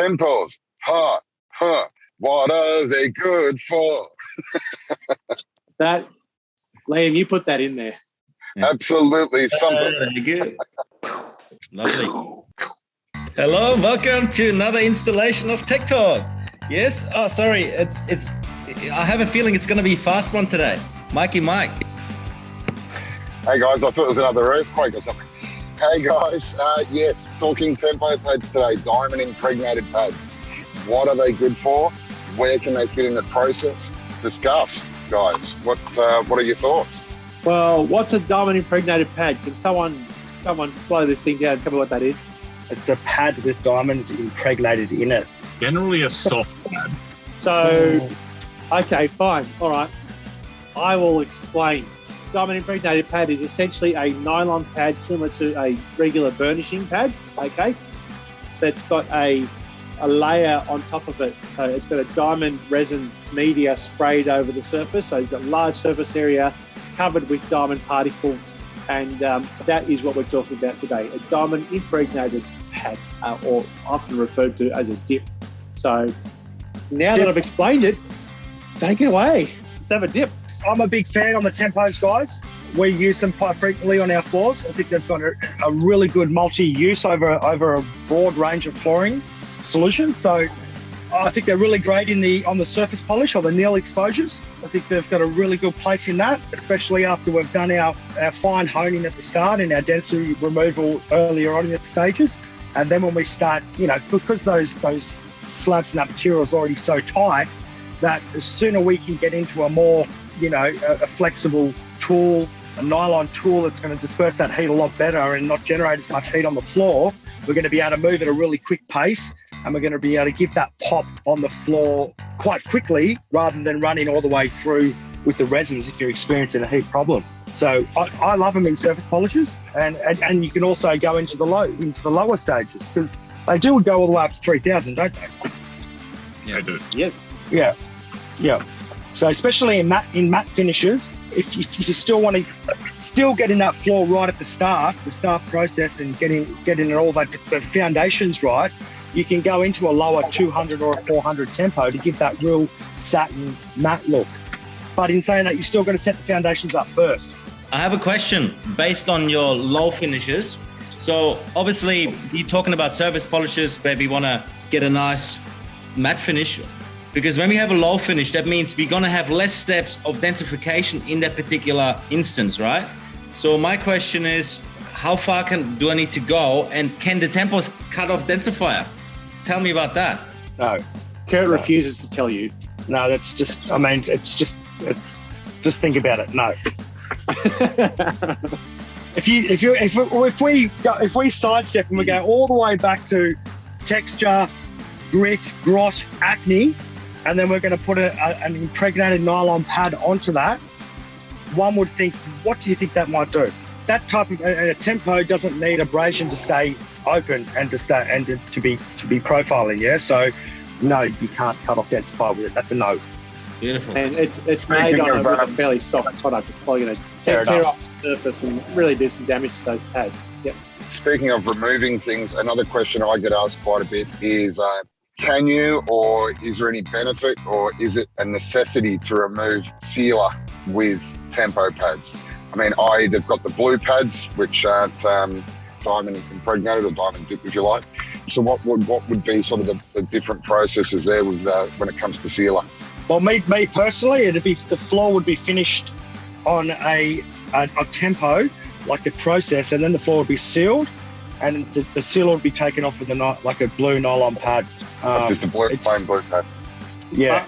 Tempos. Huh. What are they good for? That, Liam, you put that in there. Absolutely something. Very good. Lovely. Hello, welcome to another installation of TechTalk. Yes. Oh, sorry. I have a feeling it's going to be a fast one today. Mikey Mike. Hey guys, I thought it was another earthquake or something. Hey guys, yes, talking tempo pads today, diamond impregnated pads. What are they good for? Where can they fit in the process? Discuss, guys. What are your thoughts? Well, what's a diamond impregnated pad? Can someone slow this thing down and tell me what that is? It's a pad with diamonds impregnated in it. Generally a soft pad. So, okay, fine. All right. I will explain. Diamond impregnated pad is essentially a nylon pad similar to a regular burnishing pad, okay? That's got a layer on top of it. So it's got a diamond resin media sprayed over the surface. So you've got large surface area covered with diamond particles. And that is what we're talking about today, a diamond impregnated pad, or often referred to as a dip. So now that I've explained it, take it away. Let's have a dip. I'm a big fan on the Tempos, guys. We use them quite frequently on our floors. I think they've got a really good multi-use over a broad range of flooring solutions. So I think they're really great on the surface polish or the nil exposures. I think they've got a really good place in that, especially after we've done our fine honing at the start and our density removal earlier on in the stages. And then when we start, because those slabs and that material is already so tight, that the sooner we can get into a more, a flexible tool, a nylon tool that's going to disperse that heat a lot better and not generate as much heat on the floor, we're going to be able to move at a really quick pace, and we're going to be able to give that pop on the floor quite quickly rather than running all the way through with the resins if you're experiencing a heat problem. So I love them in surface polishes, and you can also go into the lower stages, because they do go all the way up to 3,000, don't they? Yeah, they do. Yes. Yeah. So especially in matte finishes, if you still want to getting that floor right at the start process and getting all the foundations right, you can go into a lower 200 or a 400 tempo to give that real satin matte look. But in saying that, you're still going to set the foundations up first. I have a question based on your low finishes. So obviously you're talking about surface polishes where we want to get a nice matte finish. Because when we have a low finish, that means we're going to have less steps of densification in that particular instance, right? So my question is, how far do I need to go, and can the Tempos cut off densifier? Tell me about that. No. Kurt refuses to tell you. No, that's just, just think about it. No. If we sidestep and we go all the way back to texture, grit, grot, acne, and then we're going to put an impregnated nylon pad onto that, one would think, what do you think that might do? That type of a tempo doesn't need abrasion to stay open and to be profiling. Yeah, so no, you can't cut off densifier with it. That's a no. Beautiful. And it's made on a fairly soft product. It's probably going to tear off the surface and really do some damage to those pads. Yep. Speaking of removing things, another question I get asked quite a bit is, can you, or is there any benefit, or is it a necessity to remove sealer with tempo pads? I mean, they've got the blue pads, which aren't diamond impregnated or diamond dip, if you like. So what would be sort of the different processes there with when it comes to sealer? Well, me personally, the floor would be finished on a tempo, like the process, and then the floor would be sealed, and the sealer would be taken off with a blue nylon pad. Just a plain blue pad. Yeah.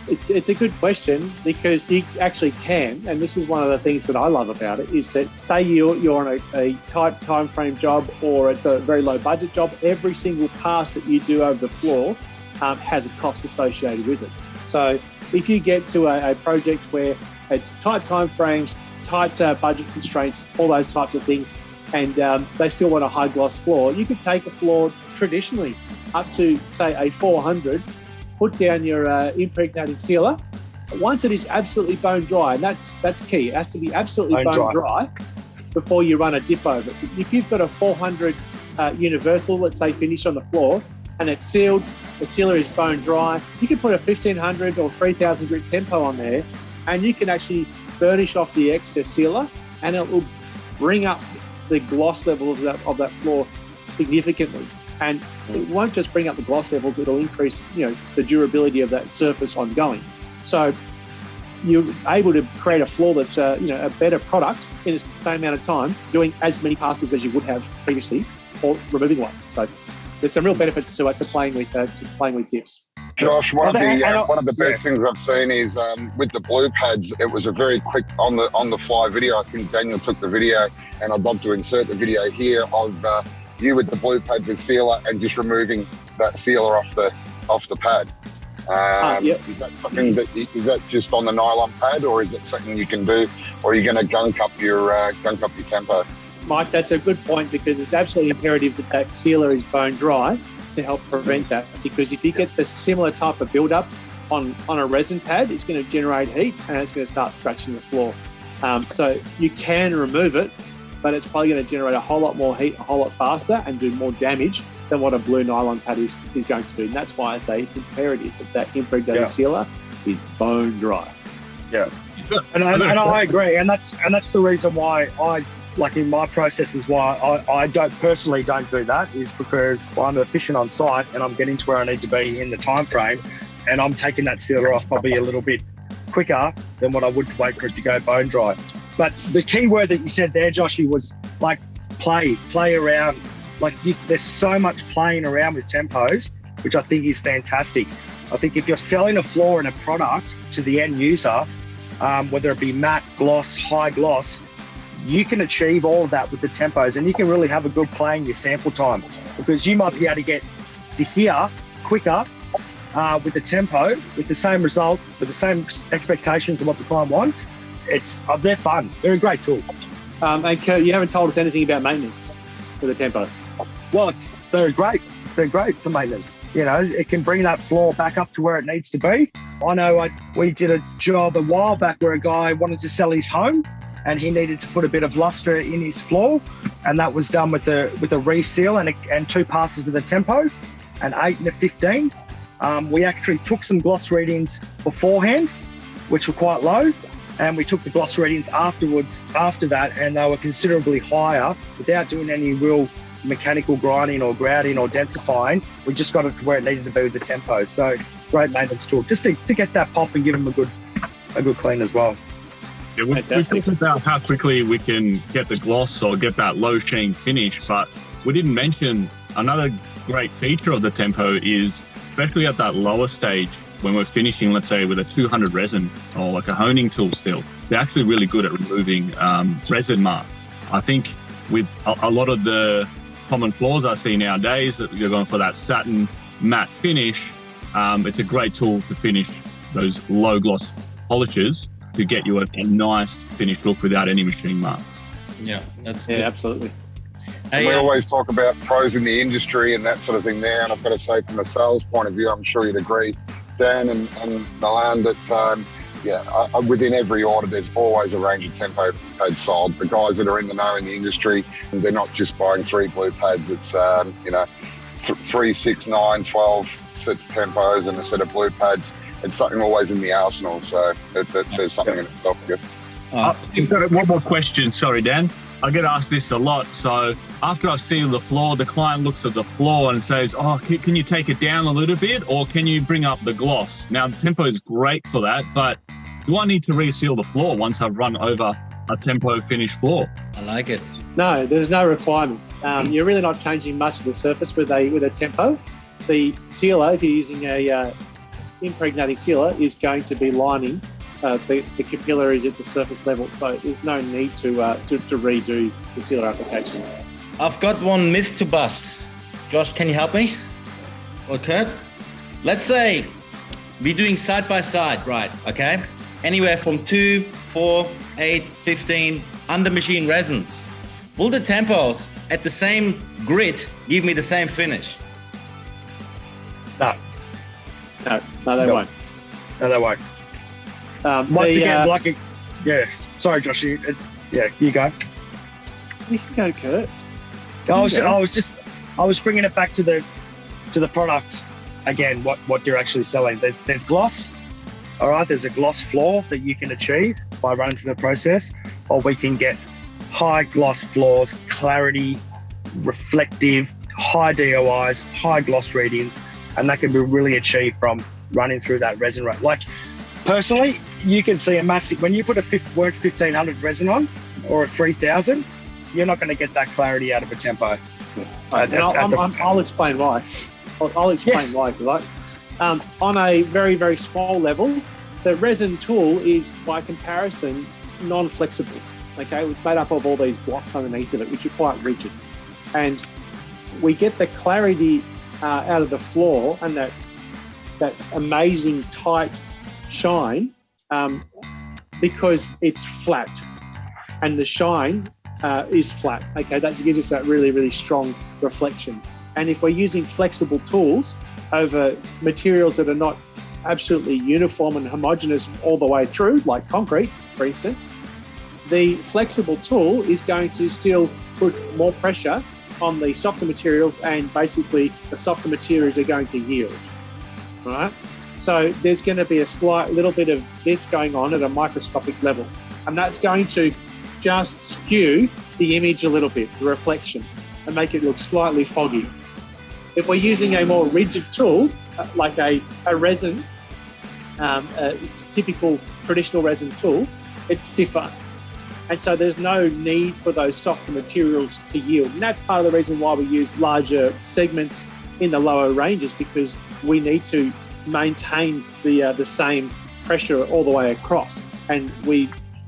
It's a good question, because you actually can, and this is one of the things that I love about it, is that say you're on a tight time frame job, or it's a very low budget job, every single pass that you do over the floor has a cost associated with it. So if you get to a project where it's tight time frames, tight budget constraints, all those types of things, and they still want a high gloss floor, you could take a floor traditionally up to, say, a 400, put down your impregnating sealer. Once it is absolutely bone dry, and that's key, it has to be absolutely bone dry before you run a dip over it. If you've got a 400 universal, let's say, finish on the floor, and it's sealed. The sealer is bone dry. You can put a 1500 or 3000 grit tempo on there, and you can actually burnish off the excess sealer, and it will bring up the gloss level of that floor significantly. And it won't just bring up the gloss levels; it'll increase, the durability of that surface ongoing. So you're able to create a floor that's a better product in the same amount of time, doing as many passes as you would have previously, or removing one. So there's some real benefits to playing with dips. Josh, one of the best things I've seen is with the blue pads. It was a very quick on the fly video. I think Daniel took the video, and I'd love to insert the video here of you with the blue pad with sealer and just removing that sealer off the pad. Yep. Is that something is that just on the nylon pad, or is it something you can do, or are you going to gunk up your tempo? Mike, that's a good point, because it's absolutely imperative that sealer is bone dry to help prevent that. Because if you get the similar type of build-up on a resin pad, it's going to generate heat and it's going to start scratching the floor. So you can remove it, but it's probably going to generate a whole lot more heat a whole lot faster and do more damage than what a blue nylon pad is going to do. And that's why I say it's imperative that impregnated sealer is bone dry. Yeah, and I agree, and that's the reason why in my processes, why I don't do that, is because I'm efficient on site and I'm getting to where I need to be in the time frame, and I'm taking that sealer off probably a little bit quicker than what I would to wait for it to go bone dry. But the key word that you said there, Joshy, was play around. There's so much playing around with tempos, which I think is fantastic. I think if you're selling a floor and a product to the end user, whether it be matte, gloss, high gloss, you can achieve all of that with the tempos, and you can really have a good play in your sample time, because you might be able to get to here quicker with the tempo, with the same result, with the same expectations of what the client wants. They're fun. They're a great tool. And Kurt, you haven't told us anything about maintenance for the tempo. Well, they're great. They're great for maintenance. It can bring that floor back up to where it needs to be. I know we did a job a while back where a guy wanted to sell his home, and he needed to put a bit of luster in his floor, and that was done with a reseal and 2 passes with a tempo, an 8 and a 15. We actually took some gloss readings beforehand, which were quite low, and we took the gloss readings after that, and they were considerably higher without doing any real mechanical grinding or grouting or densifying. We just got it to where it needed to be with the tempo. So great maintenance tool, just to get that pop and give them a good clean as well. Yeah, we talked about how quickly we can get the gloss or get that low sheen finish, but we didn't mention another great feature of the tempo is, especially at that lower stage, when we're finishing, let's say with a 200 resin or like a honing tool still, they're actually really good at removing resin marks. I think with a lot of the common floors I see nowadays, that you're going for that satin matte finish, it's a great tool to finish those low gloss polishes to get you a nice finished look without any machine marks. Yeah, that's good. Yeah, absolutely. And we always talk about pros in the industry and that sort of thing there, and I've got to say, from a sales point of view, I'm sure you'd agree, Dan and Milan, that within every order there's always a range of tempo pads sold. The guys that are in the know in the industry, they're not just buying 3 blue pads, it's 3, 6, 9, 12 sets of tempos and a set of blue pads. It's something always in the arsenal, so that says something in itself. Good. I've got one more question. Sorry, Dan. I get asked this a lot. So after I seal the floor, the client looks at the floor and says, can you take it down a little bit, or can you bring up the gloss? Now, the tempo is great for that, but do I need to reseal the floor once I've run over a tempo finished floor? I like it. No, there's no requirement. You're really not changing much of the surface with a tempo. The sealer, if you're using a impregnating sealer, is going to be lining the capillaries at the surface level, so there's no need to redo the sealer application. I've got one myth to bust. Josh, can you help me? Or Kurt? Let's say we're doing side by side, right? Okay, anywhere from 2, 4, 8, 15 under machine resins. Will the tempos at the same grit give me the same finish? No, they won't. No, they won't. Once again, yes. Sorry, Josh. You go. You can go, Kurt. I was bringing it back to to the product, again, what you're actually selling. There's gloss, all right? There's a gloss floor that you can achieve by running through the process, or we can get high gloss floors, clarity, reflective, high DOIs, high gloss readings, and that can be really achieved from running through that resin rate. Like, personally, you can see a massive, when you put a WORX 1500 resin on, or a 3000, you're not going to get that clarity out of a tempo. I'll explain why. I'll explain Yes. why, if you like. On a very, very small level, the resin tool is, by comparison, non-flexible. Okay, it's made up of all these blocks underneath of it, which are quite rigid. And we get the clarity out of the floor and that amazing tight shine because it's flat, and the shine is flat. Okay, that gives us that really, really strong reflection. And if we're using flexible tools over materials that are not absolutely uniform and homogeneous all the way through, like concrete, for instance, the flexible tool is going to still put more pressure on the softer materials, and basically the softer materials are going to yield, right? So there's going to be a slight little bit of this going on at a microscopic level, and that's going to just skew the image a little bit, the reflection, and make it look slightly foggy. If we're using a more rigid tool, like a resin, a typical traditional resin tool, it's stiffer. And so there's no need for those softer materials to yield. And that's part of the reason why we use larger segments in the lower ranges, because we need to maintain the same pressure all the way across. And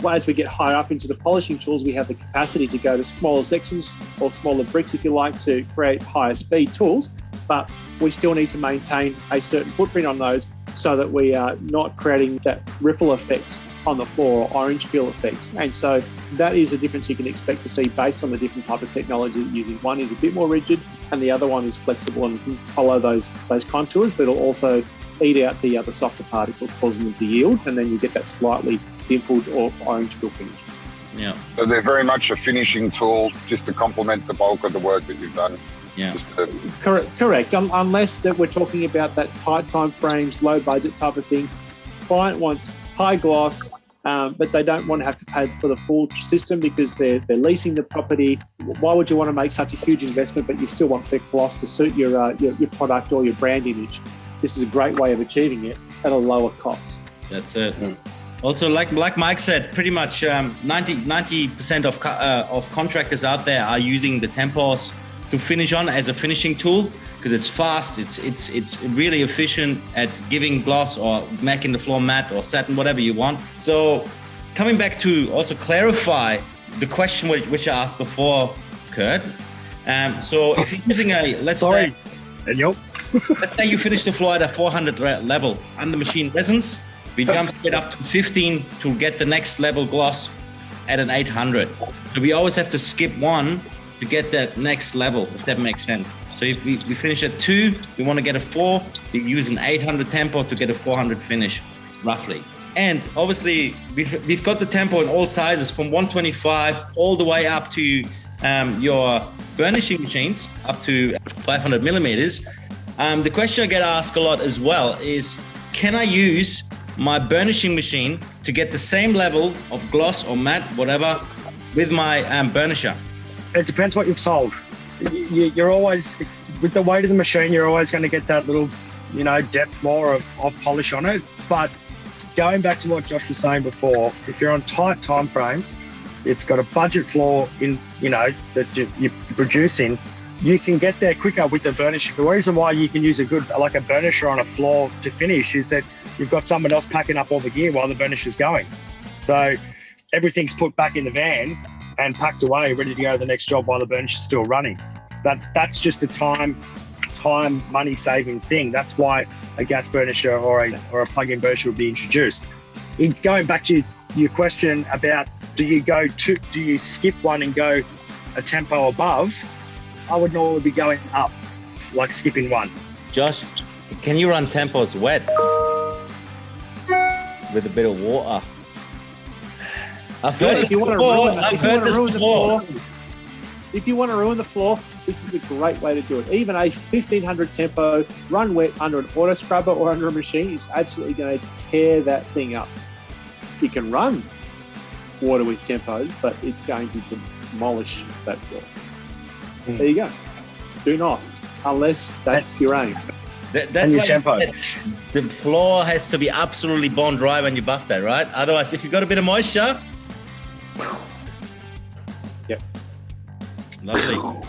as we get higher up into the polishing tools, we have the capacity to go to smaller sections or smaller bricks, if you like, to create higher speed tools. But we still need to maintain a certain footprint on those so that we are not creating that ripple effect on the floor, or orange peel effect. And so that is a difference you can expect to see based on the different type of technology that you're using. One is a bit more rigid and the other one is flexible and can follow those contours, but it'll also eat out the other softer particles, causing them to yield, and then you get that slightly dimpled or orange peel finish. Yeah. So they're very much a finishing tool just to complement the bulk of the work that you've done. Yeah. Correct. Unless that we're talking about that tight time frames, low budget type of thing. Client wants high gloss, but they don't want to have to pay for the full system because they're leasing the property. Why would you want to make such a huge investment, but you still want the gloss to suit your product or your brand image? This is a great way of achieving it at a lower cost. That's it. Also, like Mike said, pretty much 90% of contractors out there are using the Tempos to finish on as a finishing tool, because it's fast, it's really efficient at giving gloss or making the floor matte or satin, whatever you want. So coming back to also clarify the question which I asked before, Kurt. So if you're using let's say you finish the floor at a 400 level under machine resins, we jump it up to 15 to get the next level gloss at an 800. So we always have to skip one to get that next level, if that makes sense. So if we finish at 2, we want to get a 4, we use an 800 tempo to get a 400 finish, roughly. And obviously, we've got the tempo in all sizes, from 125 all the way up to your burnishing machines, up to 500 millimeters. The question I get asked a lot as well is, can I use my burnishing machine to get the same level of gloss or matte, whatever, with my burnisher? It depends what you've sold. You're always, with the weight of the machine, you're always going to get that little, depth more of polish on it. But going back to what Josh was saying before, if you're on tight time frames, it's got a budget floor in, that you're producing, you can get there quicker with the burnisher. The reason why you can use a burnisher on a floor to finish is that you've got someone else packing up all the gear while the burnisher's going. So everything's put back in the van and packed away, ready to go to the next job while the burnisher is still running. That's just a time money saving thing. That's why a gas burnisher or a plug-in burnisher would be introduced. Going back to your question about do you skip one and go a tempo above, I would normally be going up, like skipping one. Josh, can you run tempos wet with a bit of water? I've heard this before. If you want to ruin the floor, this is a great way to do it. Even a 1500 tempo run wet under an auto scrubber or under a machine is absolutely going to tear that thing up. You can run water with tempos, but it's going to demolish that floor. There you go. Do not, unless that's your aim. That's your why tempo. The floor has to be absolutely bone dry when you buff that, right? Otherwise, if you've got a bit of moisture, yep. Lovely.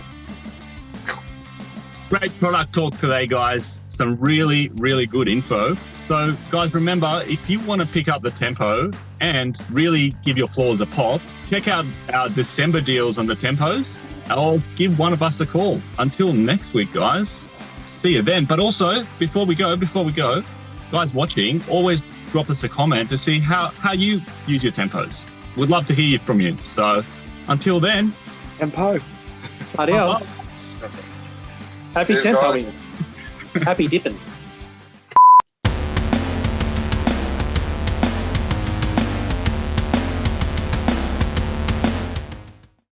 Great product talk today, guys. Some really, really good info. So, guys, remember, if you want to pick up the tempo and really give your floors a pop, check out our December deals on the tempos, or give one of us a call. Until next week, guys. See you then. But also, before we go, guys watching, always drop us a comment to see how you use your tempos. We'd love to hear from you. So, until then, Tempo. Adios. Happy Cheers, tempoing. guys. Happy dipping.